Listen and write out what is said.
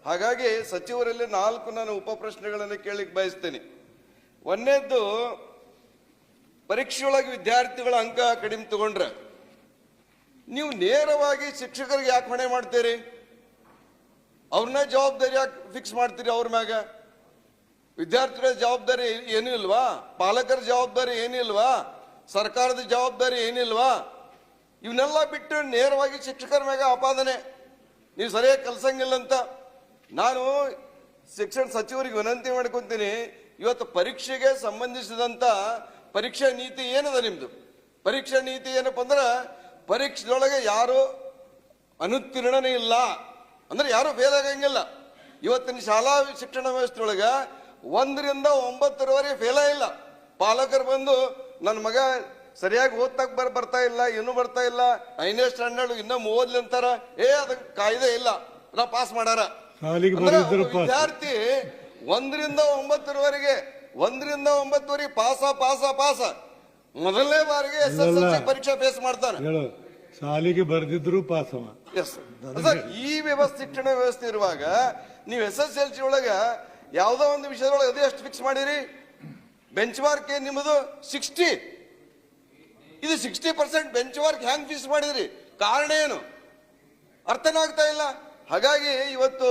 ಹಾಗಾಗಿ ಸಚಿವರಲ್ಲಿ 4 ನಾನು ಉಪ ಪ್ರಶ್ನೆಗಳನ್ನು ಕೇಳಲಿಕ್ಕೆ ಬಯಸ್ತೇನೆ. ಒಂದನೇದ್ದು, ಪರೀಕ್ಷೆಯೊಳಗೆ ವಿದ್ಯಾರ್ಥಿಗಳ ಅಂಕ ಕಡಿಮೆ ತಗೊಂಡ್ರೆ ನೀವು ನೇರವಾಗಿ ಶಿಕ್ಷಕರಿಗೆ ಯಾಕೆ ಹೊಣೆ ಮಾಡ್ತೀರಿ? ಅವ್ರನ್ನ ಜವಾಬ್ದಾರಿ ಯಾಕೆ ಫಿಕ್ಸ್ ಮಾಡ್ತೀರಿ ಅವ್ರ ಮ್ಯಾಗ? ವಿದ್ಯಾರ್ಥಿಗಳ ಜವಾಬ್ದಾರಿ ಏನೂ ಇಲ್ವಾ? ಪಾಲಕರ ಜವಾಬ್ದಾರಿ ಏನಿಲ್ವಾ? ಸರ್ಕಾರದ ಜವಾಬ್ದಾರಿ ಏನಿಲ್ವಾ? ಇವನ್ನೆಲ್ಲ ಬಿಟ್ಟು ನೇರವಾಗಿ ಶಿಕ್ಷಕರ ಮ್ಯಾಗ ಆಪಾದನೆ, ನೀವು ಸರಿಯಾಗಿ ಕಲ್ಸಂಗಿಲ್ಲ ಅಂತ. ನಾನು ಶಿಕ್ಷಣ ಸಚಿವರಿಗೆ ವಿನಂತಿ ಮಾಡ್ಕೊತೀನಿ, ಇವತ್ತು ಪರೀಕ್ಷೆಗೆ ಸಂಬಂಧಿಸಿದಂತ ಪರೀಕ್ಷಾ ನೀತಿ ಏನದ ನಿಮ್ದು? ಪರೀಕ್ಷಾ ನೀತಿ ಏನಪ್ಪ ಅಂದ್ರೆ, ಪರೀಕ್ಷೆದೊಳಗೆ ಯಾರು ಅನುತ್ತೀರ್ಣನೇ ಇಲ್ಲ ಅಂದ್ರೆ ಯಾರು ಫೇಲ್ ಆಗಂಗಿಲ್ಲ. ಇವತ್ತಿನ ಶಾಲಾ ಶಿಕ್ಷಣ ವ್ಯವಸ್ಥೆ ಒಳಗೆ 1 ರಿಂದ 9ರವರೆಗೆ ಫೇಲ ಇಲ್ಲ. ಪಾಲಕರು ಬಂದು ನನ್ನ ಮಗ ಸರಿಯಾಗಿ ಓದ್ತಕ್ ಬರ್ತಾ ಇಲ್ಲ, ಇನ್ನೂ ಬರ್ತಾ ಇಲ್ಲ, 5ನೇ ಸ್ಟ್ಯಾಂಡರ್ಡ್ ಇನ್ನೂ ಓದ್ಲಿ ಅಂತಾರ. ಅದಕ್ಕೆ ಕಾಯ್ದೆ ಇಲ್ಲ, ನಾ ಪಾಸ್ ಮಾಡಾರ. ವಿದ್ಯಾರ್ಥಿ 1 ರಿಂದ 9ರವರೆಗೆ 1 ರಿಂದ 9ವರೆಗೆ ಪಾಸ ಮೊದಲನೇ ಬಾರಿಗೆ SSLC ಪರೀಕ್ಷೆ ಫೇಸ್ ಮಾಡ್ತಾನೆ. ಶಾಲೆಗೆ ಬರ್ದಿದ್ರು ಪಾಸ್. ಈ ವ್ಯವಸ್ಥೆ ಶಿಕ್ಷಣ ವ್ಯವಸ್ಥೆ ಇರುವಾಗ ನೀವು SSLC ಒಳಗ ಯಾವ್ದೋ ಒಂದು ವಿಷಯದೊಳಗೆ ಅದೇ ಎಷ್ಟು ಫಿಕ್ಸ್ ಮಾಡಿರಿ? ಬೆಂಚ್ ಮಾರ್ಕ್ ನಿಮ್ಮದು 60, ಇದು 60% ಬೆಂಚ್ ಮಾರ್ಕ್ ಹ್ಯಾಂಗ್ ಫಿಕ್ಸ್ ಮಾಡಿದ್ರಿ? ಕಾರಣ ಏನು? ಅರ್ಥನಾಗ್ತಾ ಇಲ್ಲ. ಹಾಗಾಗಿ ಇವತ್ತು